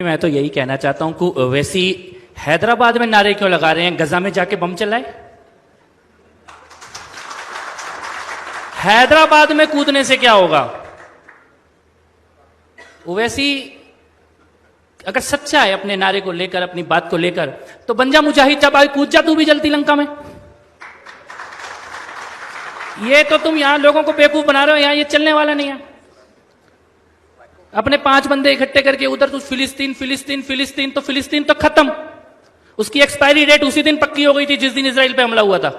मैं तो यही कहना चाहता हूं कि वैसी हैदराबाद में नारे क्यों लगा रहे हैं, गजा में जाके बम चलाए। हैदराबाद में कूदने से क्या होगा। वैसी अगर सच्चा है अपने नारे को लेकर, अपनी बात को लेकर, तो बन जा मुजाहिद, जब आई कूद जा तू भी जलती लंका में। ये तो तुम यहां लोगों को बेवकूफ बना रहे हो, यहां ये चलने वाला नहीं है। अपने 5 बंदे इकट्ठे करके उधर तू फिलिस्तीन फिलिस्तीन फिलिस्तीन, तो फिलिस्तीन तो खत्म। उसकी एक्सपायरी डेट उसी दिन पक्की हो गई थी जिस दिन इजराइल पे हमला हुआ था।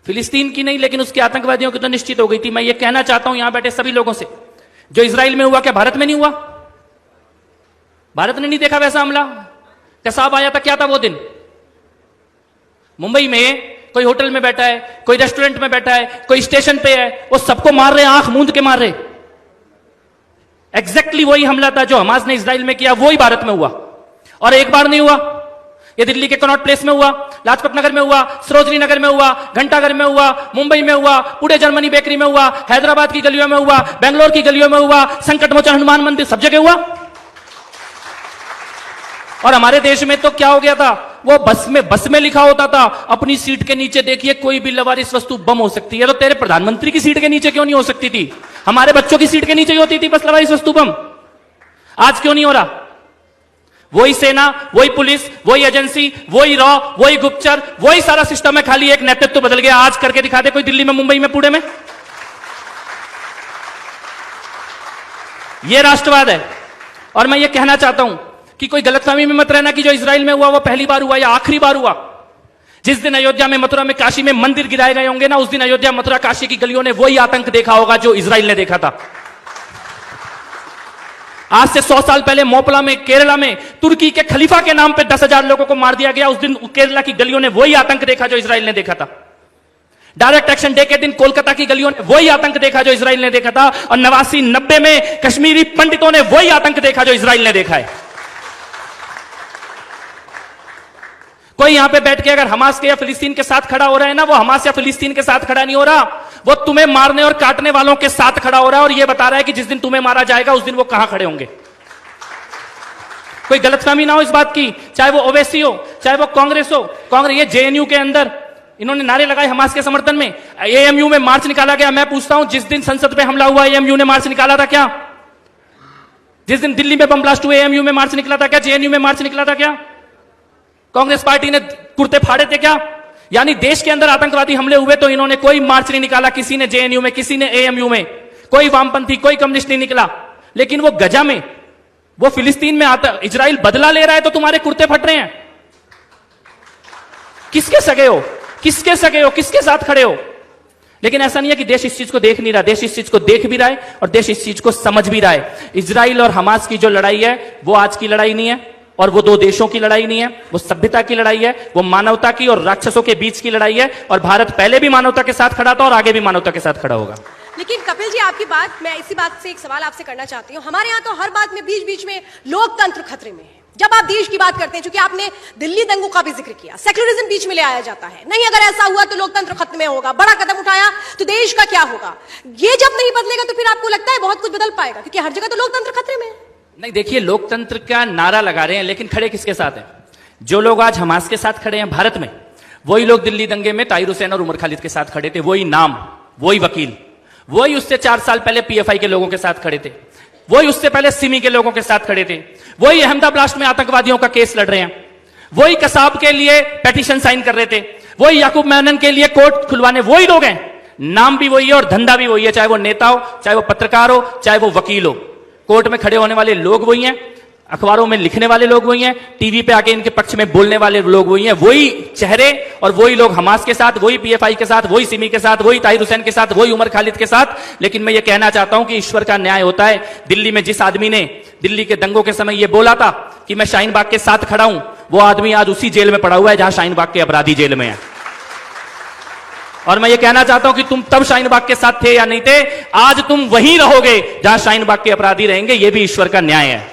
फिलिस्तीन की नहीं, लेकिन उसके आतंकवादियों की तो निश्चित हो गई थी। मैं ये कहना चाहता हूं यहां बैठे सभी लोगों से, जो इजराइल में हुआ क्या भारत में नहीं हुआ? भारत ने नहीं देखा वैसा हमला? कसाब आया था, क्या था वो दिन? मुंबई में कोई होटल में बैठा है, कोई रेस्टोरेंट में बैठा है, कोई स्टेशन पे है, वो सबको मार रहे, आंख मूंद के मार रहे। एग्जैक्टली वही हमला था जो हमास ने इजराइल में किया, वही भारत में हुआ। और एक बार नहीं हुआ, ये दिल्ली के कनॉट प्लेस में हुआ, लाजपत नगर में हुआ, सरोजनी नगर में हुआ, घंटाघर में हुआ, मुंबई में हुआ, पूरे जर्मनी बेकरी में हुआ, हैदराबाद की गलियों में हुआ, बेंगलोर की गलियों में हुआ, संकट मोचन हनुमान मंदिर, सब जगह हुआ। और हमारे देश में तो क्या हो गया था, वो बस में लिखा होता था अपनी सीट के नीचे देखिए कोई भी लवारिस वस्तु बम हो सकती है। तो तेरे प्रधानमंत्री की सीट के नीचे क्यों नहीं हो सकती थी? हमारे बच्चों की सीट के नीचे ही होती थी बस लवारिस वस्तु बम। आज क्यों नहीं हो रहा? वही सेना, वही पुलिस, वही एजेंसी, वही रॉ, वही गुप्तचर, वही सारा सिस्टम है, खाली एक नेतृत्व बदल गया। आज करके दिखा दे कोई दिल्ली में, मुंबई में, पुणे में। यह राष्ट्रवाद है। और मैं ये कहना चाहता हूं कि कोई गलतफहमी में मत रहना कि जो इजराइल में हुआ वो पहली बार हुआ या आखिरी बार हुआ। जिस दिन अयोध्या में, मथुरा में, काशी में मंदिर गिराए गए होंगे ना, उस दिन अयोध्या, मथुरा, काशी की गलियों ने वही आतंक देखा होगा जो इजराइल ने देखा था। आज से 100 साल पहले मोपला में, केरला में, तुर्की के खलीफा के नाम पे 10,000 लोगों को मार दिया गया। उस दिन केरला की गलियों ने वही आतंक देखा जो इजराइल ने देखा था। डायरेक्ट एक्शन डे के दिन कोलकाता की गलियों ने वही आतंक देखा जो इजराइल ने देखा था। और 89-90 में कश्मीरी पंडितों ने वही आतंक देखा जो इजराइल ने देखा है। कोई यहां पे बैठ के अगर हमास के या फिलिस्तीन के साथ खड़ा हो रहा है ना, वो हमास या फिलिस्तीन के साथ खड़ा नहीं हो रहा, वो तुम्हें मारने और काटने वालों के साथ खड़ा हो रहा है। और ये बता रहा है कि जिस दिन तुम्हें मारा जाएगा उस दिन वो कहां खड़े होंगे। कोई गलतफहमी ना हो इस बात की, चाहे वो ओवैसी हो, चाहे वो कांग्रेस हो। कांग्रेस, ये जेएनयू के अंदर इन्होंने नारे लगाए हमास के समर्थन में, एएमयू में मार्च निकाला गया। मैं पूछता हूं, जिस दिन संसद पे हमला हुआ एएमयू ने मार्च निकाला था क्या? जिस दिन दिल्ली में बम ब्लास्ट हुए एएमयू में मार्च निकला था क्या? जेएनयू में मार्च निकला था क्या? कांग्रेस पार्टी ने कुर्ते फाड़े थे क्या? यानी देश के अंदर आतंकवादी हमले हुए तो इन्होंने कोई मार्च नहीं निकाला, किसी ने जेएनयू में, किसी ने एएमयू में, कोई वामपंथी, कोई कम्युनिस्ट नहीं निकला। लेकिन वो गजा में, वो फिलिस्तीन में आता इजराइल बदला ले रहा है तो तुम्हारे कुर्ते फट रहे हैं। किसके सगे हो, किसके सगे हो, किसके साथ खड़े हो? लेकिन ऐसा नहीं है कि देश इस चीज को देख नहीं रहा, देश इस चीज को देख भी रहा है और देश इस चीज को समझ भी रहा है। इजराइल और हमास की जो लड़ाई है वो आज की लड़ाई नहीं है, और वो 2 देशों की लड़ाई नहीं है, वो सभ्यता की लड़ाई है, वो मानवता की और राक्षसों के बीच की लड़ाई है। और भारत पहले भी मानवता के साथ खड़ा था और आगे भी मानवता के साथ खड़ा होगा। लेकिन कपिल जी, आपकी बात, मैं इसी बात से एक सवाल आपसे करना चाहती हूँ। हमारे यहाँ तो हर बात में बीच बीच में लोकतंत्र खतरे में है। जब आप देश की बात करते हैं, चूंकि आपने दिल्ली दंगों का भी जिक्र किया, सेक्युलरिज्म बीच में ले आया जाता है। नहीं, अगर ऐसा हुआ तो लोकतंत्र खत्म में होगा, बड़ा कदम उठाया तो देश का क्या होगा? ये जब नहीं बदलेगा तो फिर आपको लगता है बहुत कुछ बदल पाएगा? क्योंकि हर जगह तो लोकतंत्र खतरे में है। नहीं, देखिए, लोकतंत्र का नारा लगा रहे हैं, लेकिन खड़े किसके साथ हैं? जो लोग आज हमास के साथ खड़े हैं भारत में, वही लोग दिल्ली दंगे में ताहिर हुसैन और उमर खालिद के साथ खड़े थे। वही नाम, वही वकील, वही उससे 4 साल पहले पीएफआई के लोगों के साथ खड़े थे, वही उससे पहले सिमी के लोगों के साथ खड़े थे, वही अहमदाबाद ब्लास्ट में आतंकवादियों का केस लड़ रहे हैं, वही कसाब के लिए पेटिशन साइन कर रहे थे, वही याकूब मेनन के लिए कोर्ट खुलवाने वही लोग हैं। नाम भी वही है और धंधा भी वही है, चाहे वो नेता हो, चाहे वो पत्रकार हो, चाहे वो वकील हो। कोर्ट में खड़े होने वाले लोग वही हैं, अखबारों में लिखने वाले लोग वही हैं, टीवी पे आके इनके पक्ष में बोलने वाले लोग वही हैं। वही चेहरे और वही लोग हमास के साथ, वही पीएफआई के साथ, वही सिमी के साथ, वही ताहिर हुसैन के साथ, वही उमर खालिद के साथ। लेकिन मैं ये कहना चाहता हूं कि ईश्वर का न्याय होता है। दिल्ली में जिस आदमी ने दिल्ली के दंगों के समय ये बोला था कि मैं शाहीन बाग के साथ खड़ा हूं, वो आदमी आज उसी जेल में पड़ा हुआ है जहां शाहीन बाग के अपराधी जेल में है। और मैं ये कहना चाहता हूं कि तुम तब शाहीन बाग के साथ थे या नहीं थे, आज तुम वहीं रहोगे जहां शाहीन बाग के अपराधी रहेंगे। ये भी ईश्वर का न्याय है।